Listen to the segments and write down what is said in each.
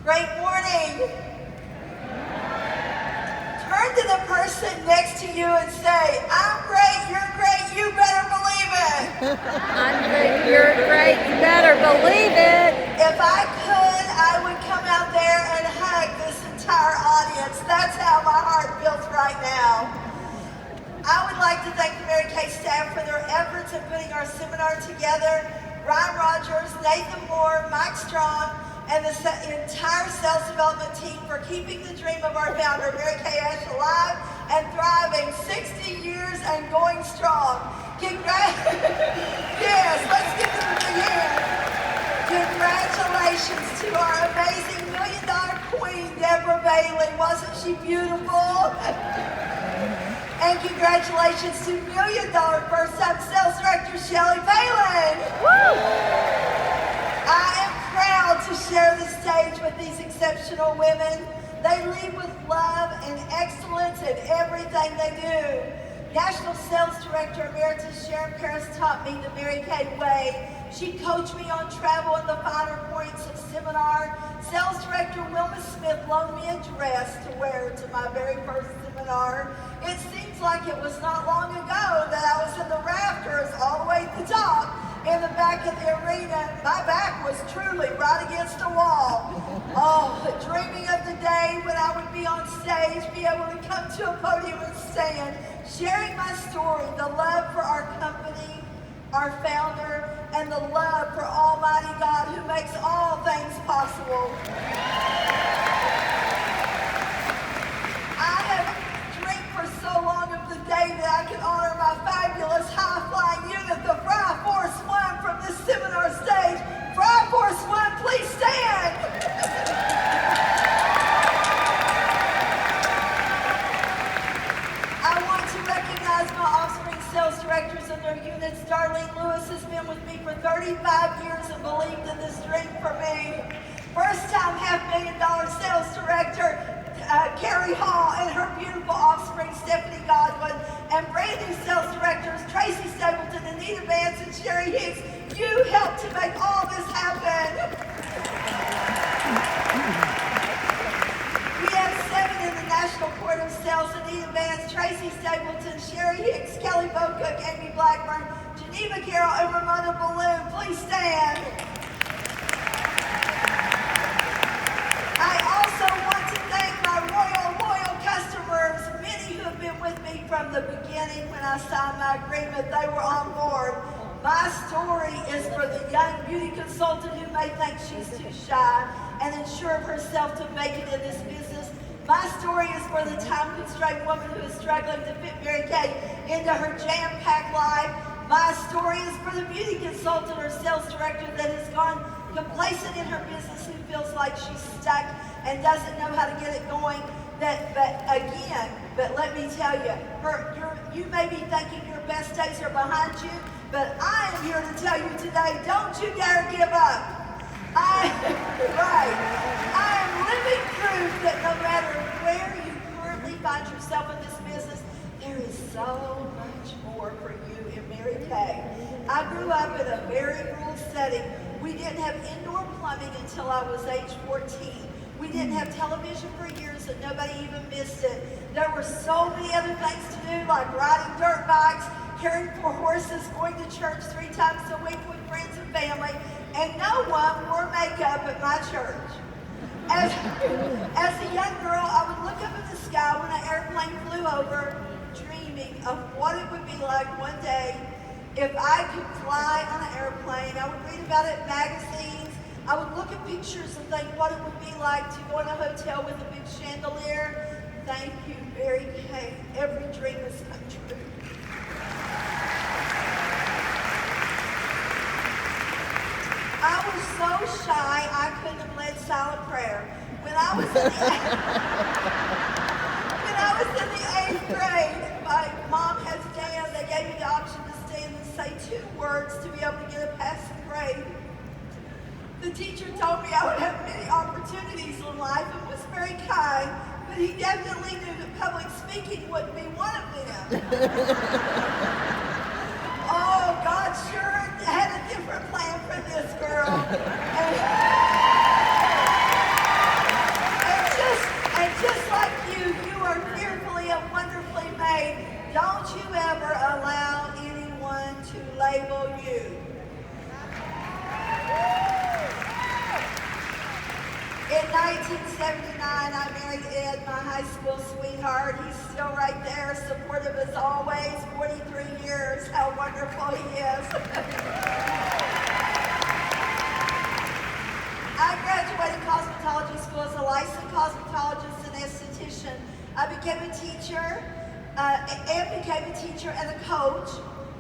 Great morning. Turn to the person next to you and say, I'm great, you're great, you better believe it. I'm great, you're great, you better believe it. If I could, I would come out there and hug this entire audience. That's how my heart feels right now. I would like to thank the Mary Kay staff for their efforts in putting our seminar together. Ryan Rogers, Nathan Moore, Mike Strong, and the entire sales development team for keeping the dream of our founder, Mary Kay Ash, alive and thriving 60 years and going strong. Yes, let's give them a big hand. Congratulations to our amazing $1 million queen, Deborah Bailey. Wasn't she beautiful? And congratulations to $1 million first-time sales director, Shelley Palin. Woo! I am proud to share the stage with these exceptional women. They lead with love and excellence in everything they do. National Sales Director Emeritus Sharon Paris taught me the Mary Kay way. She coached me on travel and the finer points of seminar. Sales Director Wilma Smith loaned me a dress to wear to my very first seminar. It seems like it was not long ago that I was in the rafters all the way at the top in the back of the arena. My back was truly right against the wall. Oh, dreaming of the day when I would be on stage, be able to come to a podium and stand, sharing my story, the love for our company, our founder, and the love for Almighty God who makes all things possible. I have dreamed for so long of the day that I can honor my fabulous high-flying unit, the Frye Force One, from this seminar stage. Frye Force One, please stand. I want to recognize my offspring sales directors and their units. Darlene Lewis has been with me for 35 years and believed in this dream for me. First-time $500,000 sales director, Carrie Hall, and her beautiful offspring, Stephanie Godwin, and brand new sales directors, Tracy Stapleton, Anita Vance, and Sherry Hicks. You helped to make all this happen. We have 7 in the National Court of Sales: Anita Vance, Tracy Stapleton, Sherry Hicks, Kelly Bocook, Amy Blackburn, Geneva Carroll, and Ramona Balloon. Please stand. I also want to thank my loyal customers, many who have been with me from the beginning. When I signed my agreement, they were on board. My story is for the young beauty consultant who may think she's too shy and unsure of herself to make it in this business. My story is for the time-constrained woman who is struggling to fit Mary Kay into her jam-packed life. My story is for the beauty consultant or sales director that has gone complacent in her business, who feels like she's stuck and doesn't know how to get it going. But let me tell you, you may be thinking your best days are behind you, but I am here to tell you today, don't you dare give up. I am living proof that no matter where you currently find yourself in this business, there is so much more for you in Mary Kay. I grew up in a very rural setting. We didn't have indoor plumbing until I was age 14. We didn't have television for years and nobody even missed it. There were so many other things to do, like riding dirt bikes, caring for horses, going to church 3 times a week with friends and family, and no one wore makeup at my church. As a young girl, I would look up at the sky when an airplane flew over, dreaming of what it would be like one day if I could fly on an airplane. I would read about it in magazines. I would look at pictures and think what it would be like to go in a hotel with a big chandelier. Thank you, Mary Kay. Every dream has come true. I was so shy I couldn't have led silent prayer. When I was in the 8th grade, my mom had stand. They gave me the option to stand and say 2 words to be able to get a passing grade. The teacher told me I would have many opportunities in life and was very kind, but he definitely knew that public speaking wouldn't be one of them. Oh, God sure had a different plan for this girl. I married Ed, my high school sweetheart. He's still right there, supportive as always, 43 years. How wonderful he is. I graduated cosmetology school as a licensed cosmetologist and esthetician. I became a teacher, and a coach.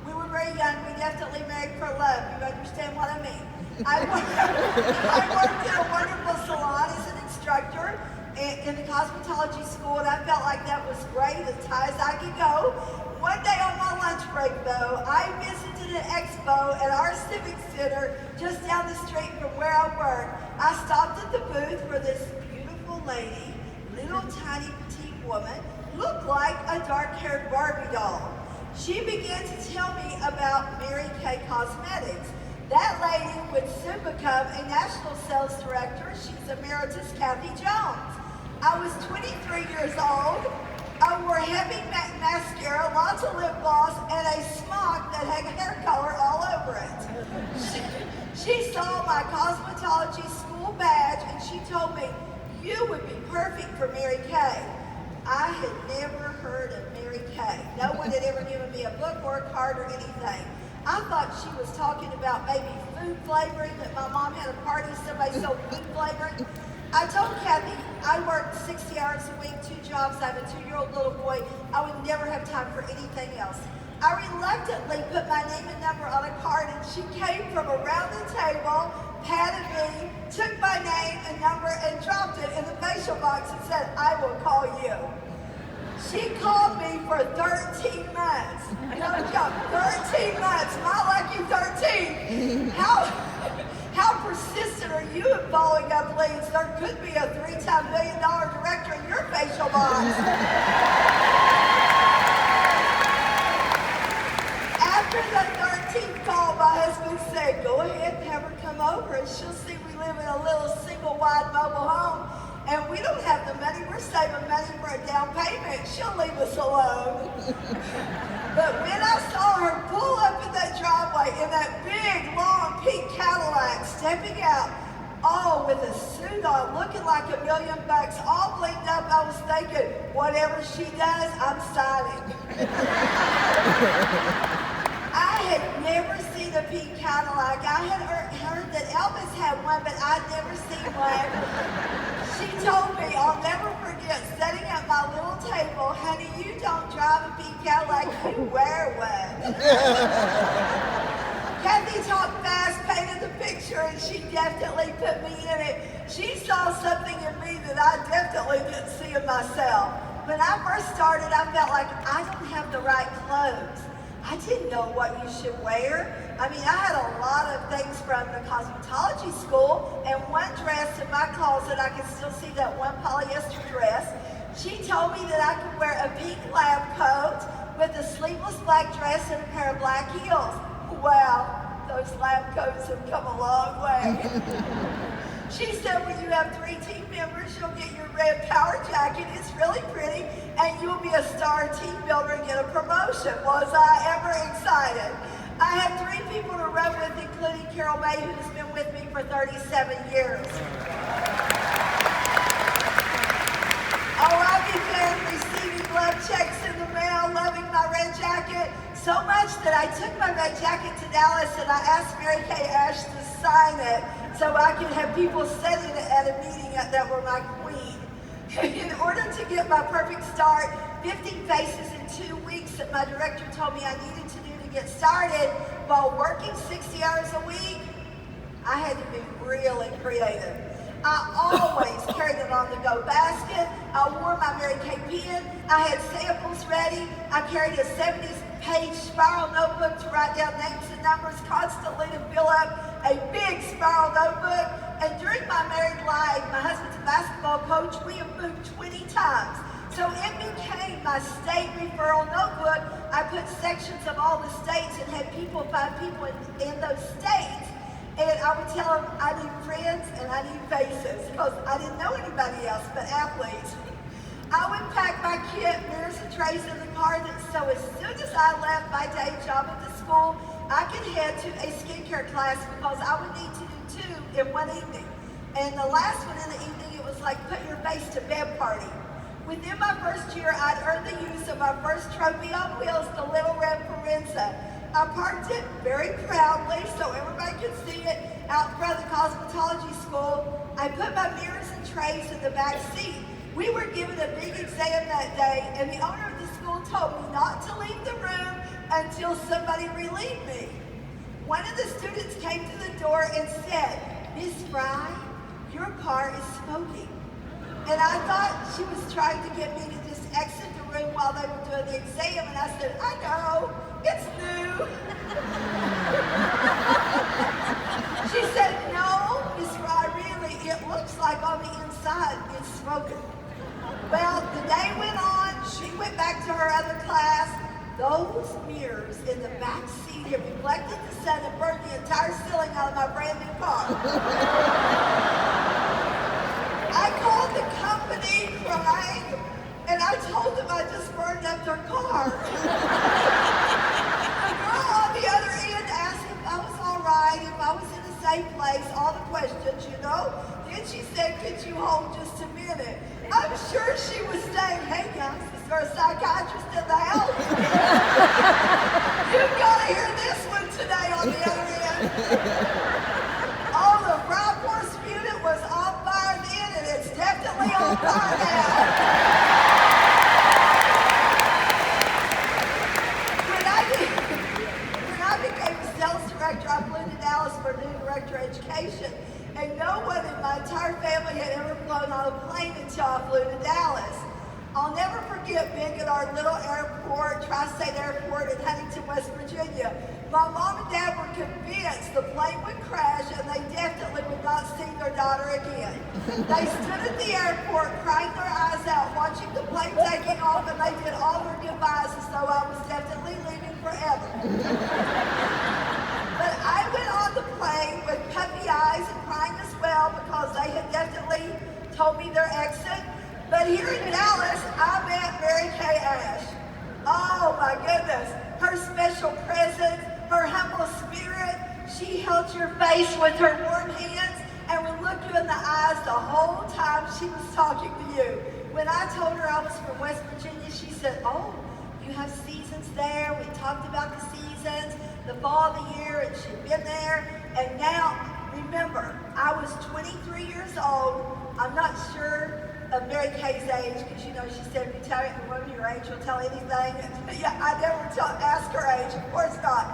We were very young. We definitely married for love. You understand what I mean? I worked in a wonderful salon as an instructor in the cosmetology school, and I felt like that was great, as high as I could go. One day on my lunch break, though, I visited an expo at our civic center just down the street from where I work. I stopped at the booth for this beautiful lady, little tiny petite woman, looked like a dark-haired Barbie doll. She began to tell me about Mary Kay Cosmetics. That lady would soon become a national sales director. She's Emeritus Kathy Jones. I was 23 years old. I wore heavy mascara, lots of lip gloss, and a smock that had hair color all over it. She saw my cosmetology school badge and she told me, "You would be perfect for Mary Kay." I had never heard of Mary Kay. No one had ever given me a book or a card or anything. I thought she was talking about maybe food flavoring, that my mom had a party, somebody sold food flavoring. I told Kathy I worked 60 hours a week, 2 jobs. I have a 2-year-old little boy. I would never have time for anything else. I reluctantly put my name and number on a card, and she came from around the table, patted me, took my name and number and dropped it in the facial box and said, "I will call you." She called me for 13 months. No joke, 13 months, my lucky 13. How persistent are you at following up leads? There could be a 3-time $1 million director in your facial box. After the 13th call, my husband said, "Go ahead and have her come over and she'll see we live in a little single-wide mobile home. And we don't have the money. We're saving money for a down payment. She'll leave us alone." But when I saw her pull up in that driveway in that big, long, pink Cadillac, stepping out, all with a suit on, looking like $1 million, all blinked up, I was thinking, whatever she does, I'm signing. I had never seen a pink Cadillac. I had heard that Elvis had one, but I'd never seen one. She told me, I'll never forget, setting at my little table, "Honey, you don't drive a pink Cadillac, you wear one." Kathy talked fast, painted the picture, and she definitely put me in it. She saw something in me that I definitely didn't see in myself. When I first started, I felt like I don't have the right clothes. I didn't know what you should wear. I mean, I had a lot of things from the cosmetology school, and one dress in my closet, I can still see that one polyester dress. She told me that I could wear a pink lab coat with a sleeveless black dress and a pair of black heels. Wow, those lab coats have come a long way. She said, when you have 3 team members, you'll get your red power jacket. It's really pretty, and you'll be a star team builder and get a promotion. Was I ever excited? I had 3 people to run with, including Carol May, who's been with me for 37 years. Oh, I began receiving love checks in the mail, loving my red jacket, so much that I took my red jacket to Dallas and I asked Mary Kay Ash to sign it so I could have people sitting at a meeting that were my queen. In order to get my perfect start, 15 faces in 2 weeks that my director told me I needed to do to get started while working 60 hours a week, I had to be really creative. I always carried an on-the-go basket. I wore my Mary Kay pen. I had samples ready. I carried a 70-page spiral notebook to write down names and numbers, constantly to fill up a big spiral notebook. And during my married life, my husband's a basketball coach. We have moved 20 times. So it became my state referral notebook. I put sections of all the states and had people find people in those states. And I would tell them I need friends and I need faces, because I didn't know anybody else but athletes. I would pack my kit, mirrors and trays in the car, so as soon as I left my day job at the school, I could head to a skincare class because I would need to do 2 in one evening. And the last one in the evening, it was like put your face to bed party. Within my first year, I'd earned the use of my first trophy on wheels, the Little Red Forenza. I parked it very proudly so everybody could see it out in front of the cosmetology school. I put my mirrors and trays in the back seat. We were given a big exam that day, and the owner of the school told me not to leave the room until somebody relieved me. One of the students came to the door and said, "Miss Frye, your car is smoking." And I thought she was trying to get me to just exit the room while they were doing the exam, and I said, "I know, it's new." She said, "No, Miss Frye, really, it looks like on the inside it's smoking." Well, the day went on, she went back to her other class. Those mirrors in the back seat had reflected the sun and burned the entire ceiling out of my brand new car. I called the company, Frye, and I told them I just burned up their car. The girl on the other end asked if I was all right, if I was in a safe place, all the questions, you know. Then she said, "Could you hold just a minute?" I'm sure she was saying, "Hey guys, is there a psychiatrist in the house?" You've got to hear this one today on the other end. Oh, the Frye Force unit was on fire then, and it's definitely on fire now. When I became a sales director, I flew to Dallas for new director of education, and no one in my entire family had ever flown on a plane until I flew to Dallas. I'll never forget being at our little airport, Tri-State Airport in Huntington, West Virginia. My mom and dad were convinced the plane would crash and they definitely would not see their daughter again. They stood at the airport crying their eyes out, watching the plane taking off, and they did all their goodbyes as though I was definitely leaving forever. But I went on the plane with puppy eyes and crying as well because they had definitely told me their exit. But here in Dallas, I met Mary Kay Ash. Oh my goodness, her special presence, her humble spirit. She held your face with her warm hands and would look you in the eyes the whole time she was talking to you. When I told her I was from West Virginia, she said, "Oh, you have seasons there." We talked about the seasons, the fall of the year, and she'd been there. And now, remember, I was 23 years old. I'm not sure of Mary Kay's age, because you know, she said, "If you tell the woman your age, you'll tell anything." And, yeah, I never ask her age, of course not.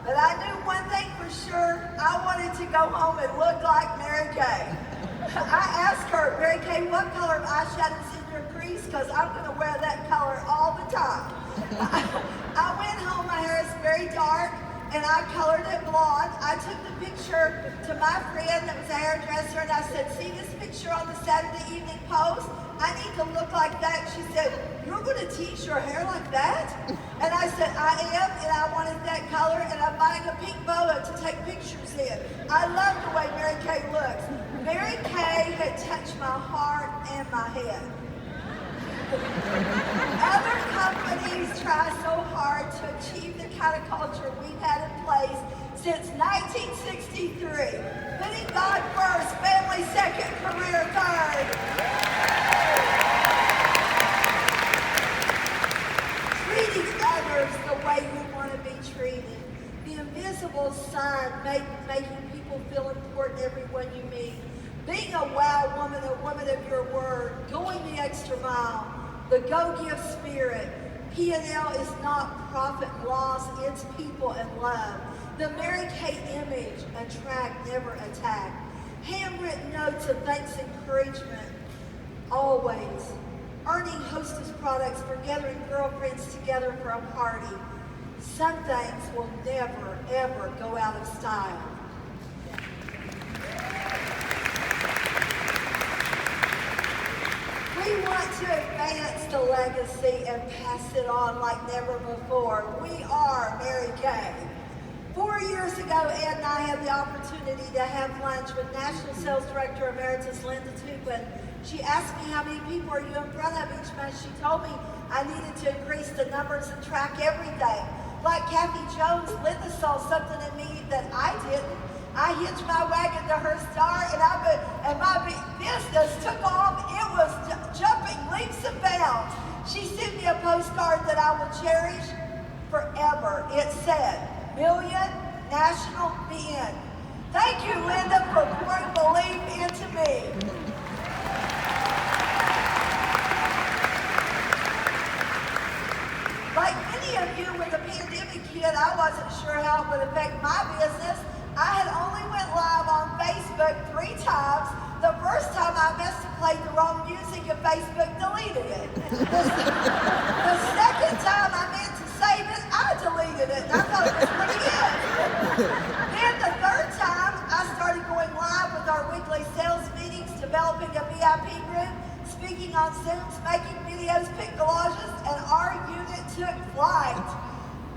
But I knew one thing for sure, I wanted to go home and look like Mary Kay. I asked her, "Mary Kay, what color of eyeshadow is in your crease? Because I'm going to wear that color all the time." I went home, my hair is very dark, and I colored it blonde. I took the picture to my friend that was a hairdresser, and I said, "See this picture on the Saturday Evening Post? I need to look like that." She said, "You're going to tease your hair like that?" And I said, "I am, and I wanted that color, and I'm buying a pink boa to take pictures in." I love the way Mary Kay looks. Mary Kay had touched my heart and my head. Other companies try so hard to achieve the kind of culture we've had in place since 1963. Putting God first, family second, career third. Treating others the way you want to be treated. The invisible sign making people feel important everyone you meet. Being a wow woman, a woman of your word. Going the extra mile. The go-give spirit. P&L is not profit and loss, it's people and love. The Mary Kay image, attract, never attack. Handwritten notes of thanks and encouragement, always. Earning Hostess products for gathering girlfriends together for a party. Some things will never, ever go out of style. We want to advance the legacy and pass it on like never before. We are Mary Kay. 4 years ago, Ed and I had the opportunity to have lunch with National Sales Director Emeritus Linda Tupin. She asked me how many people are you in front of each month. She told me I needed to increase the numbers and track everything. Like Kathy Jones, Linda saw something in me that I didn't. I hitched my wagon to her star, and my business took off. It was jumping leaps and bounds. She sent me a postcard that I will cherish forever. It said, "Million National BN." Thank you, Linda, for pouring belief into me. Like many of you, when the pandemic hit, I wasn't sure how it would affect my business. I had only went live on Facebook 3 times. The first time I must have played the wrong music and Facebook deleted it. The second time I meant to save it, I deleted it. And I thought it was pretty good. Then the third time, I started going live with our weekly sales meetings, developing a VIP group, speaking on Zooms, making videos, pick collages, and our unit took flight.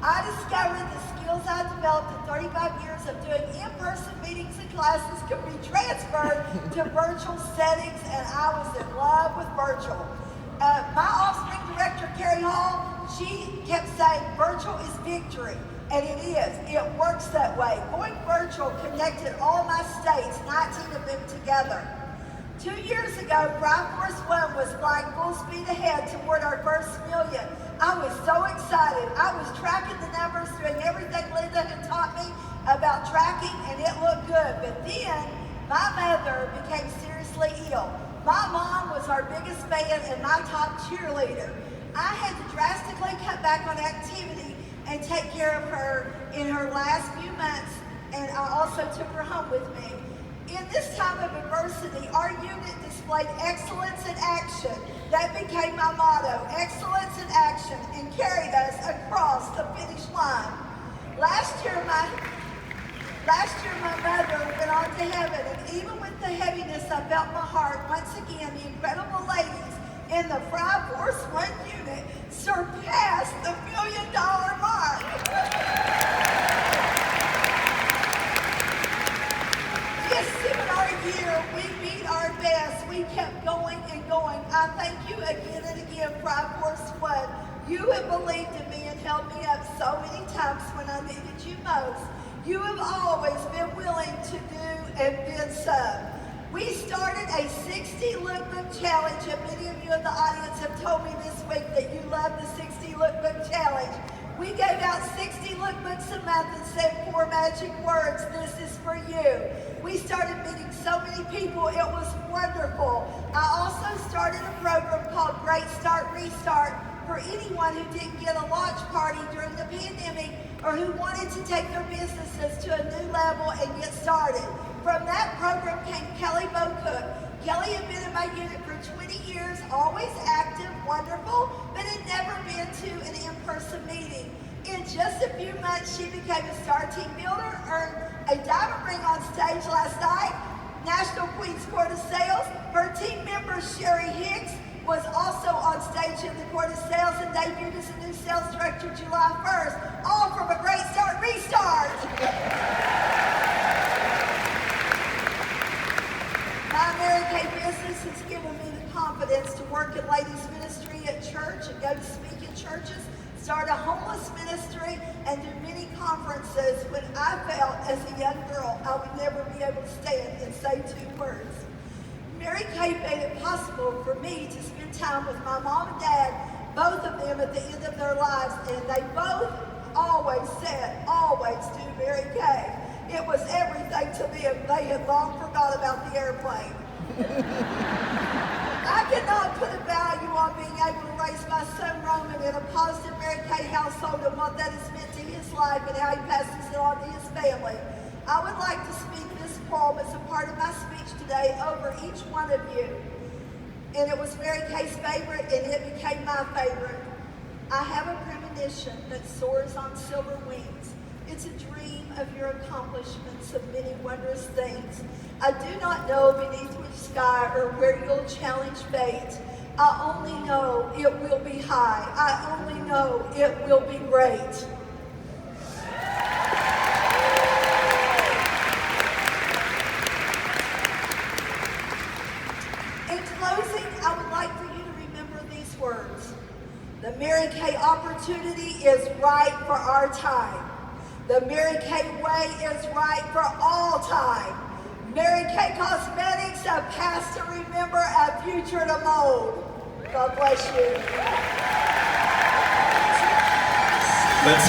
I discovered the skills I developed in 35 years of doing in-person meetings and classes could be transferred to virtual settings, and I was in love with virtual. My offspring director, Carrie Hall, she kept saying virtual is victory, and it is. It works that way. Going virtual connected all my states, 19 of them together. 2 years ago, Frye Force One was flying full speed ahead toward our first million. I was so excited. I was tracking the numbers, doing everything Linda had taught me about tracking, and it looked good. But then, my mother became seriously ill. My mom was our biggest fan and my top cheerleader. I had to drastically cut back on activity and take care of her in her last few months, and I also took her home with me. In this time of adversity, our unit displayed excellence in action. That became my motto, excellence in action, and carried us across the finish line. Last year, my mother went on to heaven, and even with the heaviness I felt in my heart, once again, the incredible ladies in the Frye Force One unit surpassed the $1 million mark. This seminar year, we beat our best. We kept going and going. I thank you again and again, Frye Force One. You have believed in me and held me up so many times when I needed you most. You have always been willing to do and then some. We started a 60 lookbook challenge, and many of you in the audience have told me this week that you love the 60 lookbook challenge. We gave out 60 lookbooks a month and said 4 magic words, "This is for you." We started meeting so many people, it was wonderful. I also started a program called Great Start Restart for anyone who didn't get a launch party during the pandemic or who wanted to take their businesses to a new level and get started. From that program came Kelly Bocook. Kelly had been in my unit for 20 years, always active, wonderful, but had never been to an in-person meeting. In just a few months, she became a star team builder, earned a diamond ring on stage last night, National Queen's Court of Sales. Her team member, Sherry Hicks, was also on stage in the Court of Sales and debuted as a new sales director July 1st, all from a Great Start Restart. My Mary Kay business has given me the confidence to work in ladies ministry at church and go to speak in churches, start a homeless ministry, and do many conferences when I felt as a young girl I would never be able to stand and say 2 words. Mary Kay made it possible for me to spend time with my mom and dad, both of them at the end of their lives, and they both always said, always do Mary Kay. It was everything to them. They had long forgot about the airplane. I cannot put a value on being able to raise my son Roman in a positive Mary Kay household and what that has meant to his life and how he passes it on to his family. I would like to speak this poem as a part of my speech today over each one of you. And it was Mary Kay's favorite, and it became my favorite. I have a premonition that soars on silver wings. It's a dream of your accomplishments of many wondrous things. I do not know beneath which sky or where you'll challenge fate. I only know it will be high. I only know it will be great. In closing, I would like for you to remember these words. The Mary Kay opportunity is right for our time. The Mary Kay way is right for all time. Mary Kay Cosmetics, a past to remember, a future to mold. God bless you. Let's